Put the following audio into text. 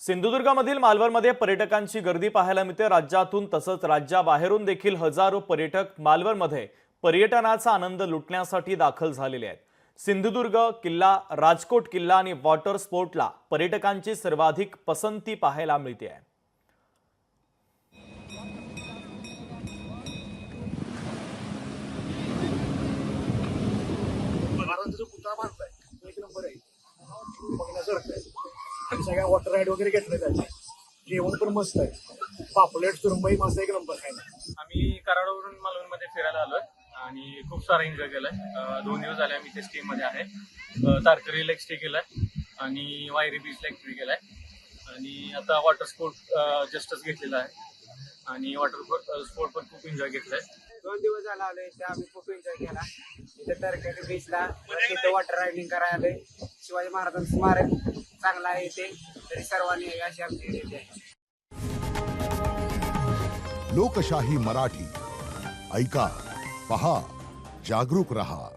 सिंधुदुर्गामधील मालवणमध्ये पर्यटकांची गर्दी पाहायला मिळते। राज्यातून तसंच राज्याबाहेरून देखील हजारो पर्यटक मालवणमध्ये पर्यटनाचा आनंद लुटण्यासाठी दाखल झालेले आहेत। सिंधुदुर्ग किल्ला, राजकोट किल्ला आणि वॉटर स्पोर्टला पर्यटकांची सर्वाधिक पसंती पाहायला मिळते आहे। एक नंबर आहे बघण्यासारखं आहे। आणि सगळ्या वॉटर राईड वगैरे घेतले जाते। जेवण पण मस्त आहे। पापलेट सुरमई मस्त एक नंबर खायला। आम्ही कराडवरून मालवणमध्ये फिरायला आलोय आणि खूप सारा एन्जॉय केलाय। 2 दिवस झाले आम्ही ते स्टे मध्ये आहे। तारकर्लीला एक स्टे केलाय आणि वायरी बीचला एक स्टे केलाय आणि आता वॉटर स्पोर्ट जस्टच घेतलेला आहे आणि वॉटर स्पोर्ट पण खूप एन्जॉय घेतलाय। 2 दिवस झाला आलोय ते आम्ही खूप एन्जॉय केला। इथे तारकर्ली बीचला तिथे वॉटर रायडिंग करायला आलोय। शिवाजी महाराजांचं स्मारक चांगला आहे इथे, तरी सर्वांनी अशी आमची इथे आहे। लोकशाही मराठी ऐका, पहा, जागरूक रहा।